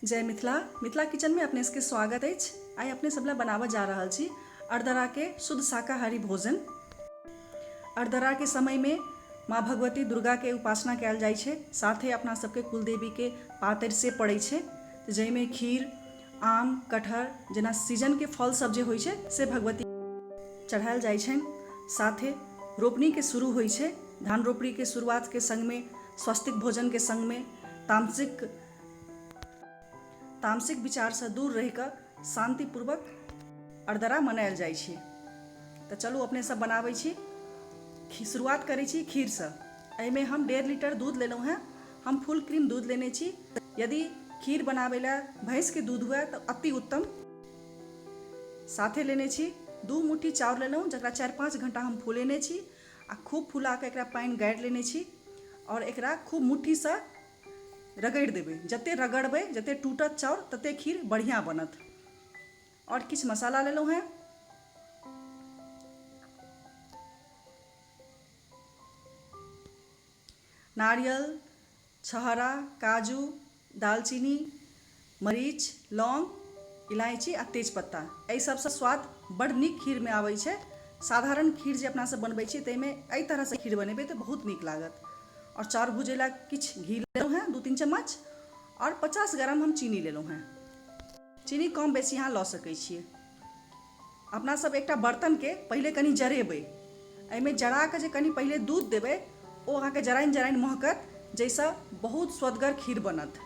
जय मिथिला मिथिला किचन में अपने सबके स्वागत अछि। आइ अपने सब ला बनाबऽ जा रहल छी अरदरा के शुद्ध शाकाहारी भोजन। अरदरा के समय में माँ भगवती दुर्गा के उपासना कयल जाइ छै, साथे अपना सबके कुलदेवी के पातरि से पड़ै छै, जाहिमे खीर, आम, कटहर जेना सीजन के फल सब जे होइ छै से भगवती चढ़ायल जाइ छनि। साथे रोपनी के शुरू होइ छै। धान रोपनी के शुरुआत के संग में स्वस्तिक भोजन के संग में तामसिक विचार से दूर रहिकऽ शांतिपूर्वक अरदरा मनायल जाइ छै। तऽ चलू अपने सब बनाबै छी। शुरुआत करै छी खीर से। एहिमे हम 1.5 लीटर दूध लेलहुँ हैं। हम फुल क्रीम दूध लेने छी। यदि खीर बनाबै ला भैंस के दूध हुए तऽ अति उत्तम। साथे लेने छी 2 मुट्ठी चाउर लेलहुँ, जकरा 4-5 घंटा हम फुलेने छी आ खूब फुला के एकरा पानि गाड़ि लेने छी और एकरा खूब मुट्ठी से रगड़ि देबै। जते रगड़बै, जते टूटत चाउर, तते खीर बढ़िया बनत। और किछु मसाला लेलहुँ हैं। नारियल, छहरा, काजू, दालचीनी, मरीच, लौंग, इलायची आ तेजपत्ता। एहि सबसँ स्वाद बड़ नीक खीर में आबै छै। साधारण खीर जे अपना सब बनबै छी ताहिमे एहि तरह से खीर बनेबै तऽ बहुत नीक लागत। और चाउर भूजै ला किछु घी लेलहुँ हैं 2-3 चम्मच और 50 ग्राम हम चीनी लेलहुँ हैं। चीनी कम बेसी अहाँ लऽ सकै छियै। अपना सब एकटा बर्तन के पहिले कनि जरेबै। एहिमे जरा के जे कनि पहिले दूध देबै, ओ अहाँके जराइन जराइन महकत, जाहिसँ बहुत स्वदगर खीर बनत।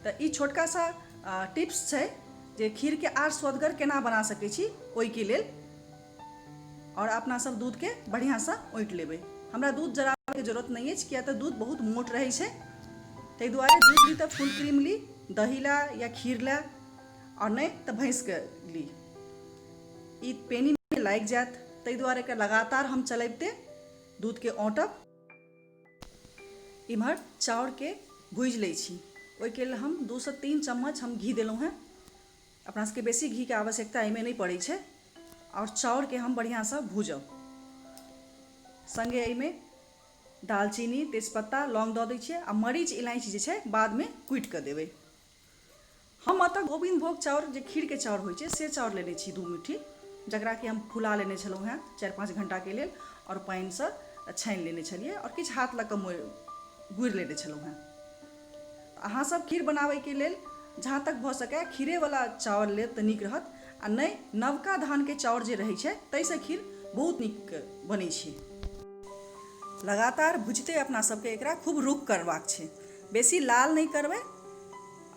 तऽ ई छोटका सा टिप्स छै जे खीर के आर स्वदगर केना बना सकै छी ओहिके लेल। और अपना सब दूध के बढ़िया से औंट लेबै। हमरा दूध जराबे के जरूरत नहीं अछि, किया तऽ दूध बहुत मोट रहै छै। ताहि दुआरे दूध ली तऽ फुल क्रीम ली, दही ला या खीर ला, और नहीं तऽ भैंस के ली। ई पेनी में लागि जायत, ताहि दुआरे के लगातार हम चलैबते दूध के औंटब। इम्हर चाउर के भूजि लै छी। ओहिके लेल हम 2 से 3 चम्मच हम घी देलहुँ हैं। अपना सबके बेसी घी के आवश्यकता एहिमे नहीं पड़ै छै। और चाउर के हम बढ़िया से भूजब। संगे एहिमे दालचीनी, तेजपत्ता, लौंग दऽ दै छियै आ मरीच, इलायची जे छै बाद में कुटि कऽ देबै। हम एतऽ गोविंदभोग चाउर जे खीर के चाउर होइ छै से चाउर लेने छी 2 मुट्ठी, जकरा कि हम फुला लेने छलहुँ हैं 4-5 घंटा के लेल और पानि से छानि लेने छलियै और किछु हाथ लऽ कऽ गूड़ि लेने छलहुँ हैं। अहाँ सब खीर बनाबै के लेल जहाँ तक भऽ सकै खीरेवाला चाउर लेब तऽ नीक रहत, आ नहीं नवका धान के चाउर जे रहै छै ताहिसँ खीर बहुत नीक बनै छै। लगातार भुजते अपना सबके एकरा खूब रुख करबाक छै। बेसी लाल नहीं करबै।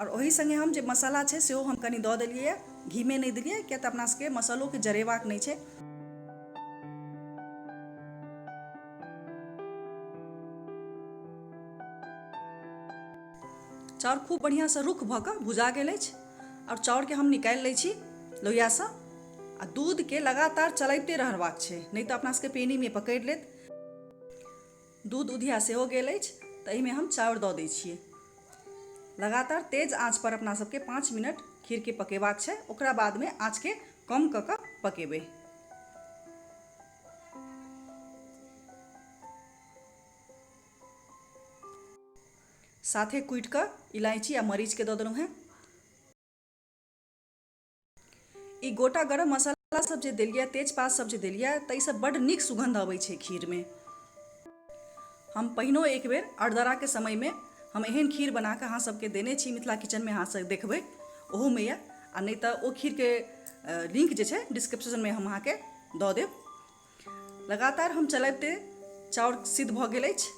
और ओही संगे हम जे मसाला छै सेहो हम कनि दऽ देलियै। घी में नहीं देलियै, किया तऽ अपना सबके मसालो के जरेबाक नहीं छै। चाउर खूब बढ़िया से रुख भऽ कऽ भुजा गेल अछि और चाउर के हम निकालि लै छी लोहिया से। आ दूध के लगातार चलैते रहबाक छै, नहीं तऽ अपना सबके पेनी में पकड़ि लेत। दूध उधिया सेहो गेल अछि तऽ एहिमे हम चाउर दऽ दै छियै। लगातार तेज आंच पर अपना सबके 5 मिनट खीर के पकेबाक छै। ओकरा बाद में आंच के कम कऽ कऽ पकेबै। साथे कुटि कऽ इलायची आ मरीच के दऽ देलहुँ हैं। ई गोटा गरम मसाला सब जे देलियै, तेजपात सब जे देलियै, ताहिसँ बड्ड नीक सुगंध अबै छै खीर में। हम पहिनो एक बेर अरदरा के समय में हम एहन खीर बना कऽ अहाँ सबके देने छी मिथिला किचन में, अहाँ सब देखबै ओहोमे यऽ। आ नहीं तऽ ओ खीर के लिंक जे छै डिस्क्रिप्शन में हम अहाँके दऽ देब। लगातार हम चलैबते चाउर सिद्ध भऽ गेल अछि।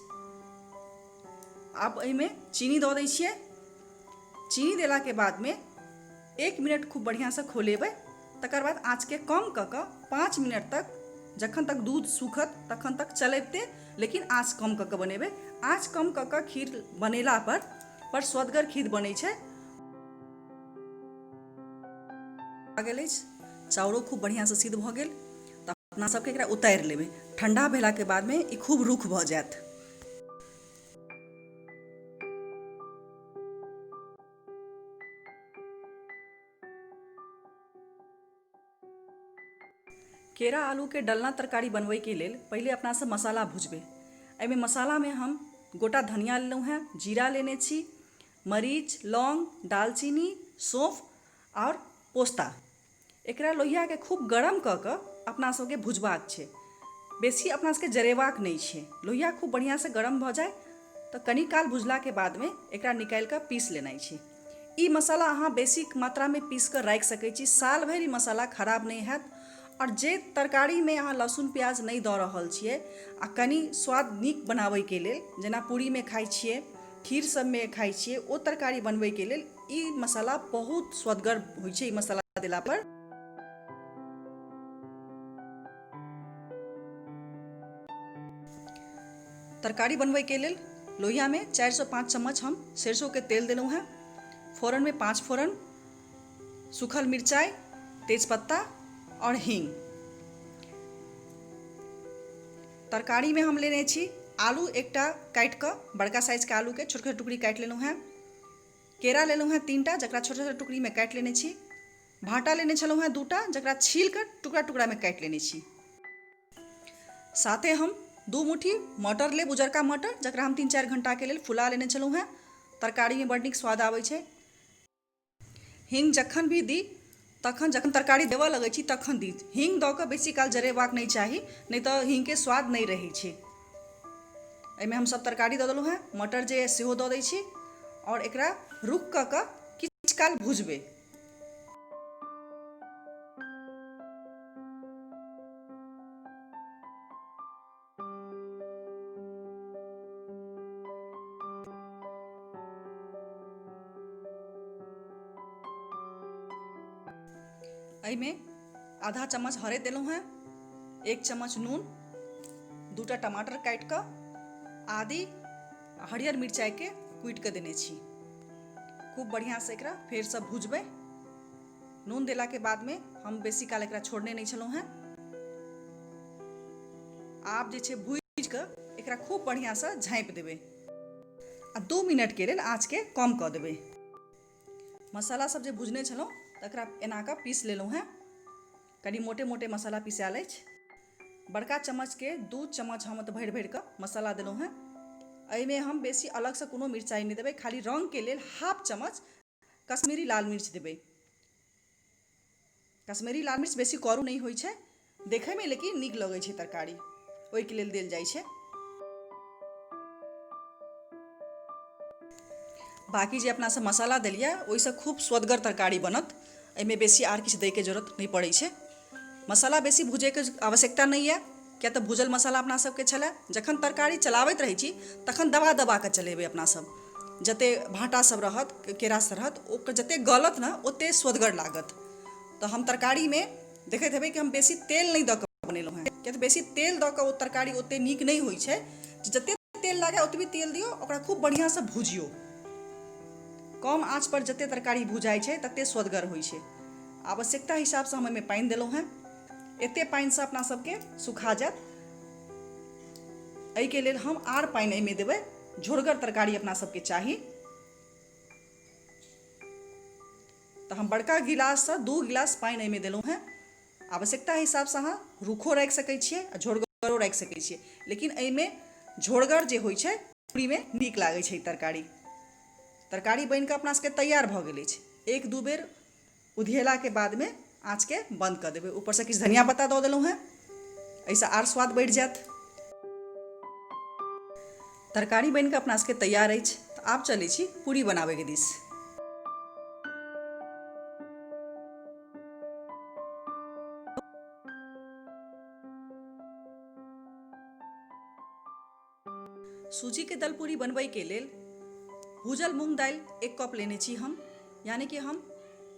आब एहिमे चीनी दऽ दै छियै। चीनी देला के बाद में 1 मिनट खूब बढ़िया से खोलेबै। तकर बाद आँच के कम कऽ कऽ 5 मिनट तक, जखन तक दूध सूखत तखन तक चलैबते, लेकिन आँच कम कऽ कऽ बनेबै। आँच कम कऽ कऽ खीर बनेला पर बड़ स्वदगर खीर बनै छै। आ गेल अछि, चाउरो खूब बढ़िया से सिद्ध भऽ गेल। तऽ अपना सबके एकरा उतारि लेबै। ठंडा भेला के बाद में ई खूब रुख भऽ जायत। केरा आलू के डलना तरकारी बनबै के लेल पहिले अपना सब मसाला भुजबै। एहिमे मसाला में हम गोटा धनिया लेलहुँ हैं, जीरा लेने छी, मरीच, लौंग, दालचीनी, सौंफ और पोस्ता। एकरा लोहिया के खूब गरम कऽ कऽ अपना सबके भुजबाक छै। बेसी अपना सबके जरेबाक नहीं छै। लोहिया खूब बढ़िया से गरम भऽ जाए तो कनी काल भुजला के बाद में एकरा निकाल कऽ पीस लेनाइ छै। ई मसाला अहाँ बेसी मात्रा में पीस कऽ राखि सकै छी, साल भरि ई मसाला खराब नहीं हैत। और जे तरकारी में अहाँ लहसुन प्याज नहीं दऽ रहल छियै आ कनी स्वाद नीक बनाबै के लेल, जेना पूरी में खाइ छियै, खीर सब में खाइ छियै, ओ तरकारी बनबै के लेल ई मसाला बहुत स्वदगर होइ छै। ई मसाला देला पर तरकारी बनबै के लेल लोहिया में 4 से 5 चम्मच हम सरसों के तेल देलहुँ हैं। फोरन में 5 फोरन, सूखल मिरचाई, तेजपत्ता और हींग। तरकारी में हम लेने छी आलू एकटा काटि कऽ, बड़का साइज के आलू के छोट छोट टुकड़ी काटि लेलहुँ हैं। केरा लेलहुँ हैं 3टा, जकरा छोट छोट टुकड़ी में काटि लेने छी। भाटा लेने छलहुँ हैं 2टा, जकरा छील कऽ टुकड़ा टुकड़ा में काटि लेने छी। साथे हम 2 मुट्ठी मटर लेब, उजरका मटर, जकरा हम 3-4 घंटा के लेल फुला लेने छलहुँ हैं। तरकारी में बड़ नीक स्वाद आबै छै। हींग जखन भी दी तखन, जखन तरकारी देबऽ लगै छी तखन दी। हींग दऽ कऽ बेसी काल जरेबाक नहीं चाही, नहीं तो हींग के स्वाद नहीं रहै छै। एहिमे हम सब तरकारी दऽ देलहुँ हैं, मटर जे सेहो दऽ दै छी और एकरा रुक कऽ किछु काल भुजबै। एहिमे आधा चम्मच हरैद देलहुँ हैं, 1 चम्मच नून, 2टा टमाटर काटि कऽ, आदि हरियर मिरचाई के कूटि कऽ देने छी। खूब बढ़िया से एकरा फेर से भुजबै। नून देला के बाद में हम बेसी काल एकरा छोड़ने नहीं छलहुँ हैं। आब जे छै भुजि कऽ एकरा खूब बढ़िया से झाँपि देबै आ 2 मिनट के लेल आँच के कम कऽ देबै। मसाला सब जे भुजने छलहुँ तकरा एना कऽ पीस लेलहुँ हैं। कनी मोटे मोटे मसाला पिसायल अछि। बड़का चम्मच के 2 चम्मच हम तऽ भरि भरि कऽ मसाला देलहुँ हैं। एहिमे हम बेसी अलग से कोनो मिरचाई नहीं देबै, खाली रंग के लेल हाफ चम्मच कश्मीरी लाल मिर्च देबै। कश्मीरी लाल मिर्च बेसी करू नहीं होइ छै, देखै में लेकिन नीक लगै छै तरकारी, ओहि के लेल देल जाइ छै। बाकी जे अपना सब मसाला देलियै ओहिसँ खूब स्वदगर तरकारी बनत। एहिमे बेसी आर किछु दैके जरूरत नहीं पड़ै छै। मसाला बेसी भुजैके आवश्यकता नहीं है, किया तऽ भुजल मसाला अपना सबके छलै। जखन तरकारी चलाबैत रहै छी तखन दबा दबा कऽ चलेबै। अपना सब जते भाटा सब रहत, केरा सब रहत, ओकर जते गलत ने ओते स्वदगर लागत। तऽ हम तरकारी में देखैत हेबै कि हम बेसी तेल नहीं दऽ कऽ बनेलहुँ हैं, किया तऽ बेसी तेल दऽ कऽ ओ तरकारी ओते नीक नहीं होइ छै। जते तेल लागै ओतबी तेल दियौ, ओकरा खूब बढ़िया से भुजियौ। कम आँच पर जते तरकारी भुजाइ छै तते स्वदगर होइ छै। आवश्यकता हिसाब से हम एहिमे पानि देलहुँ हैं। एते पानि से अपना सबके सुखा जायत। एहि के लेल हम आर पानि एहिमे देबै, झोरगर तरकारी अपना सबके चाही। तऽ हम बड़का गिलास से 2 गिलास पानि एहिमे देलहुँ हैं। आवश्यकता हिसाब से अहाँ रूखो राखि सकै छियै आ झोरगरो राखि सकै छियै, लेकिन एहिमे झोरगर जे होइ छै पूरी में नीक लागै छै। तरकारी बनि कऽ अपना सबके तैयार भऽ गेल अछि। 1-2 बेर उधियेला के बाद में आँच के बंद कऽ देबै। ऊपर से किछु धनिया पत्ता दऽ देलहुँ हैं, एहिसँ आर स्वाद बढ़ि जायत। तरकारी बनि कऽ अपना सबके तैयार अछि। तऽ आब चलै छी पूरी बनाबै के दिस। सूजी के दल पूरी बनबै के लेल भूजल मूंग दालि 1 कप लेने छी हम, यानी कि हम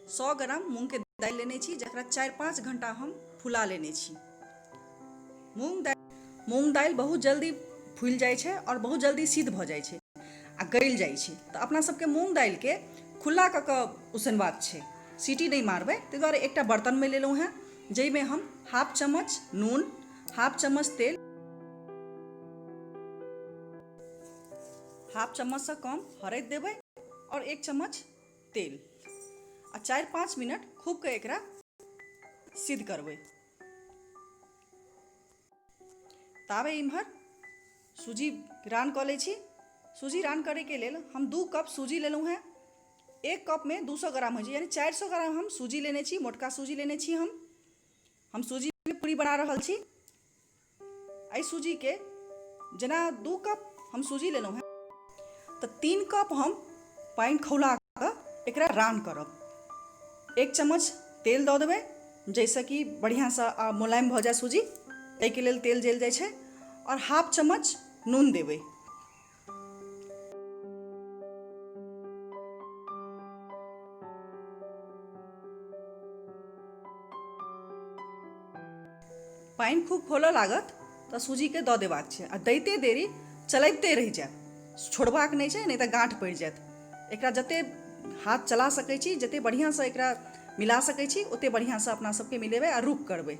100 ग्राम मूंग के दालि लेने छी, जकरा 4-5 घंटा हम फुला लेने छी। मूंग दालि बहुत जल्दी फूलि जाइ छै और बहुत जल्दी सिद्ध भऽ जाइ छै आ गलि जाइ छै। तऽ अपना सबके मूंग दालि के खुला कऽ कऽ उसनबाक छै, सीटी नहीं मारबै। ताहि दुआरे एकटा बर्तन में लेलहुँ हैं, जाहिमे हम हाफ चम्मच नून, हाफ चम्मच तेल, हाफ चम्मच से कम हरैद देबै और 1 चम्मच तेल आ 4-5 मिनट खूब के एकरा सिद्ध करबै। ताबे इम्हर सूजी ग्राइंड कऽ लै छी। सूजी रान करे के लेल हम 2 कप सूजी लेलहुँ हैं। 1 कप में 200 ग्राम होइ छै, यानी 400 ग्राम हम सूजी लेने छी, मोटका सूजी लेने छी हम सूजी में पूरी बना रहल छी। एहि सूजी के जेना 2 कप हम सूजी लेलहुँ हैं तऽ 3 कप हम पानि खौला कऽ एकरा रान करब। 1 चम्मच तेल दऽ देबै जाहिसँ कि बढ़िआँसँ मुलायम भऽ जाए सूजी, एहिके लेल तेल देल जाइ छै। और हाफ चम्मच नून देबै। पानि खूब खौलऽ लागत तऽ सूजीके दऽ देबाक छै आ दैते देरी चलबिते रहि जायब, छोड़बाक नहि छै, नहि तऽ गाँठ पड़ि जायत। एकरा जतेक हाथ चला सकै छी, जतेक बढ़िआँसँ एकरा मिला सकै छी, ओतेक बढ़िआँसँ अपना सबके मिलेबै आ रुक करबै।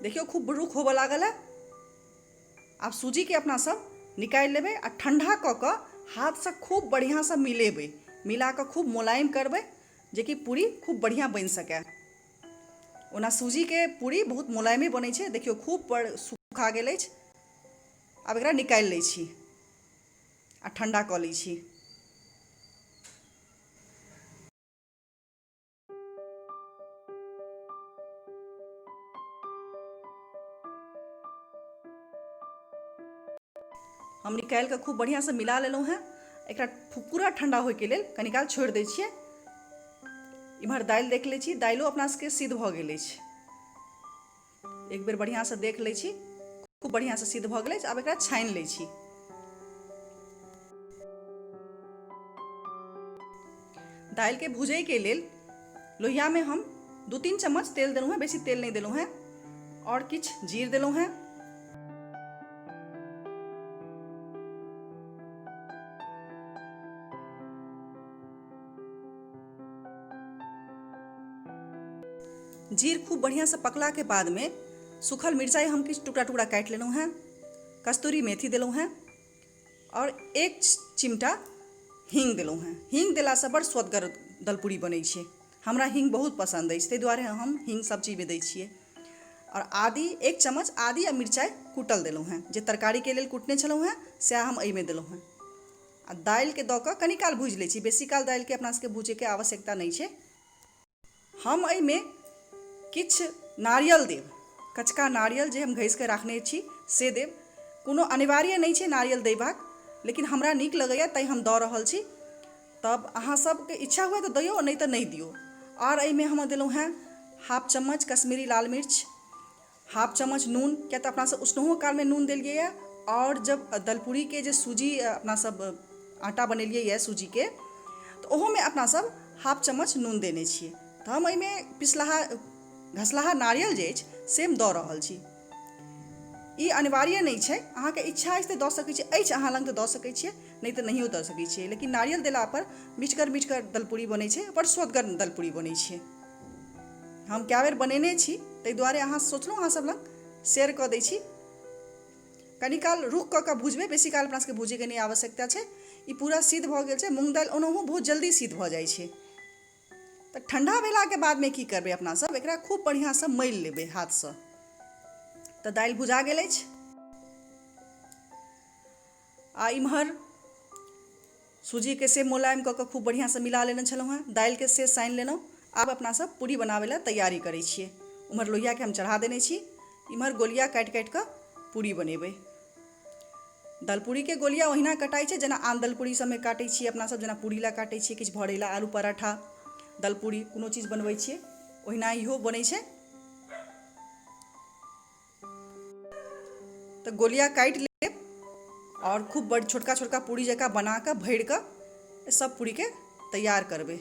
देखियौ खूब रुख होबऽ लागल है। आब सूजीके अपना सब निकालि लेबै आ ठंडा कऽ कऽ हाथसँ खूब बढ़िआँसँ मिलेबै, मिला कऽ खूब मोलायम करबै जेकि पूरी खूब बढ़िआँ बनि सकै। ओना सूजीके पूरी बहुत मोलायमे बनै छै। देखियौ खूब सुखा गेल अछि। आब एकरा निकालि लै छी आ ठंडा कऽ लै छी। हम निकालि कऽ खूब बढ़िआँसँ मिला लेलहुँ हैं। एकरा पूरा ठंडा होइके लेल कनि काल छोड़ि दै छियै। इम्हर दालि देख लै छी, दालिओ अपना सबके सिद्ध भऽ गेल अछि। एक बेर बढ़िआँसँ देख लै छी, खूब बढ़िआँसँ सिद्ध भऽ गेल अछि। आब एकरा छानि लै छी। दालिके भुजैके लेल लोहियामे हम 2-3 चम्मच तेल देलहुँ हैं, बेसी तेल नहि देलहुँ हैं। और किछु जीर देलहुँ हैं। जीर खूब बढ़िआँसँ पकलाके बादमे सूखल मिरचाइ हम किछु टुकड़ा टुकड़ा काटि लेलहुँ हैं, कस्तूरी मेथी देलहुँ हैं और 1 चिमटा हींग देलहुँ हैं। हींग देलासँ बड़ स्वदगर दलपूरी बनै छै। हमरा हींग बहुत पसंद अछि, ताहि दुआरे हम हींग सब चीजमे दै छियै। और आदी 1 चम्मच आदी आ मिरचाइ कूटल देलहुँ हैं, जे तरकारीके लेल कुटने छलहुँ हैं सएह हम एहिमे देलहुँ हैं। आ दालिके दऽ कऽ कनि काल भूजि लै छी, बेसी काल दालिके अपना सबके भूजैके आवश्यकता नहि छै। हम एहिमे किछु नारियल देब, कचका नारियल जे हम घसि कऽ राखने छी से देब। कोनो अनिवार्य नहि छै नारियल देबाक, लेकिन हमरा नीक लगैए ताहि हम दऽ रहल छी। तब अहाँ सबके इच्छा हुए तऽ दियौ, नहि तऽ नहि दियौ। और एहिमे हम देलहुँ हैं हाफ चम्मच कश्मीरी लाल मिर्च, हाफ चम्मच नून, किया तऽ अपना सब उसनहो कालमे नून देलियै यऽ। और जब दलपूरीके जे सूजी अपना सब आटा बनेलियै यऽ सूजीके, तऽ ओहोमे अपना सब हाफ चम्मच नून देने छियै। तऽ हम एहिमे पिसलाहा घसलाहा नारियल जे अछि से हम दऽ रहल छी। ई अनिवार्य नहि छै, अहाँके इच्छा अछि तऽ दऽ सकै छियै, अछि अहाँ लग तऽ दऽ सकै छियै, नहि तऽ नहियो दऽ सकै छियै। लेकिन नारियल देलापर मिठगर दलपूरी बनै छै, बड़ स्वदगर दलपूरी बनै छै। हम कए बेर बनेने छी, ताहि दुआरे अहाँ सोचलहुँ अहाँ सब लग शेयर कऽ दै छी। कनि काल रुक कऽ कऽ भुजबै, बेसी काल अपना सबके भुजैके नहि आवश्यकता छै। ई पूरा सिद्ध भऽ गेल छै। मूँग दालि ओनाहु बहुत जल्दी सिद्ध भऽ जाइ छै। तऽ ठंडा भेलाके बादमे की करबै, अपना सब एकरा खूब बढ़िआँसँ मलि लेबै हाथसँ। तऽ दालि भुजा गेल अछि। आ इम्हर सूजीके से मोलायम कऽ कऽ खूब बढ़िआँसँ मिला लेने छलहुँ हैं, दालिके से सानि लेलहुँ। आब अपना सब पूरी बनाबै लए तैयारी करै छियै। उम्हर लोहियाके हम चढ़ा देने छी, इम्हर गोलिया काटि काटि कऽ पूरी बनेबै। दलपूरीके गोलिया ओहिना कटाइ छै जेना आन दलपूरी सबमे काटै छियै अपना सब, जेना पूरी लए काटै छियै, किछु भरै लए, आलू पराठा, दलपूरी कोनो चीज बनबै छियै ओहिना इहो बनै छै। तऽ गोलिया काटि लेब और खूब बड़ छोटका छोटका पूरी जकाँ बना कऽ भरि कऽ सब पूरीके तैयार करबै।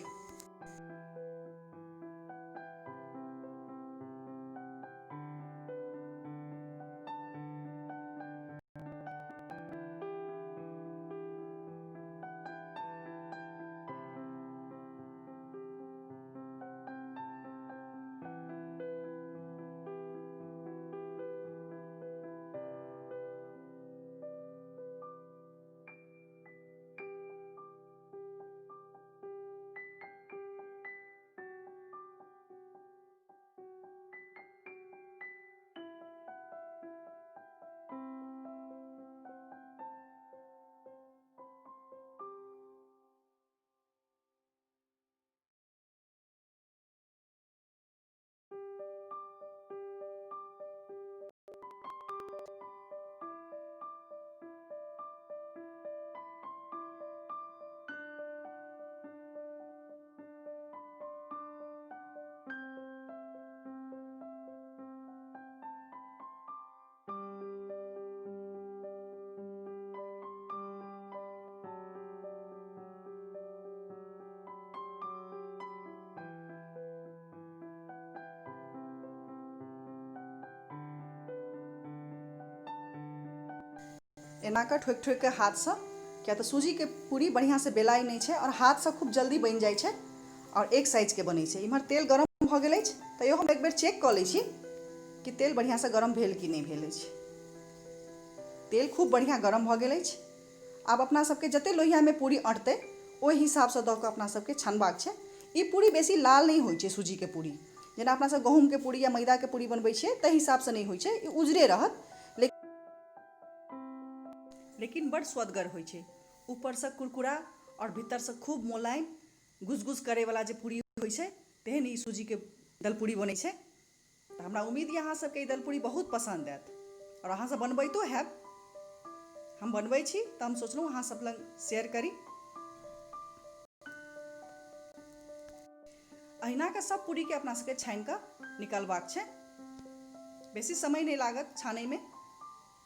एना के ठोक ठोक के हाथ से, क्या तो सूजी के पूरी बढ़िया से बेलाई नहीं है और हाथ से खूब जल्दी बन जाए छै और एक साइज के बनै छै। इम्हर तेल गरम भ गेल अछि, तैयो हम एक बेर चेक क लै छी कि तेल बढ़िया से गरम भेल कि नहीं भेल अछि। तेल खूब बढ़िया गरम भ गेल अछि। आब अपना सबके जते लोहिया में पूरी अटतै ओहि हिसाब से दऽ कऽ अपना सबके छनबाक छै। ई पूरी बेसी लाल नहीं होइ छै सूजी के पूरी, जेना अपना सब गहूम के पूरी या मैदा के पूरी बनबै छियै ताहि हिसाब से नहीं होइ छै, ई उजरे रहत लेकिन बड़ स्वदगर होइ छै। ऊपर से कुरकुरा और भीतर से खूब मोलायम गुजगुज करे वाला जे पूरी होइ छै तेहन ई सूजी के दलपूरी बनै छै। तऽ हमरा उम्मीद यऽ अहाँ सबके ई दलपूरी बहुत पसंद आयत और अहाँ सब बनबैतो हैब। हम बनबै छी तऽ हम सोचलहुँ अहाँ सब लग शेयर करी। अहिना के सब पूरी के अपना सबके छानि कऽ निकलबाक छै। बेसी समय नहीं लागत छानै में,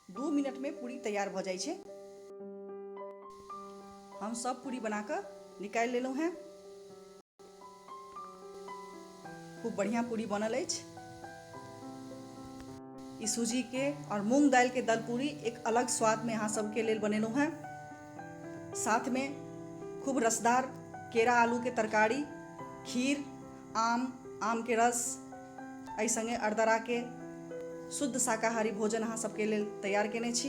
2 मिनट में पूरी तैयार भ जाइ छै। हम सब पूरी बना कऽ निकालि लेलहुँ हैं। खूब बढ़िया पूरी बनल अछि। ई सूजी के और मूंग दालि के दलपूरी एक अलग स्वाद में अहाँ सबके लेल बनेलहुँ हैं। साथ में खूब रसदार केरा आलू के तरकारी, खीर, आम के रस, एहि संगे अरदरा के शुद्ध शाकाहारी भोजन अहाँ सबके लेल तैयार केने छी।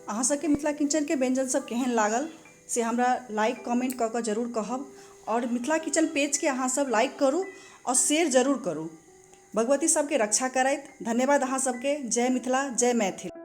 अहाँ सबके मिथिला किचन के व्यंजन सब केहन लागल से हमरा लाइक कमेंट कऽ कऽ जरूर कहब और मिथिला किचन पेज के अहाँ सब लाइक करू और शेयर जरूर करू। भगवती सबके रक्षा करैत। धन्यवाद अहाँ सबके। जय मिथिला, जय मैथिल।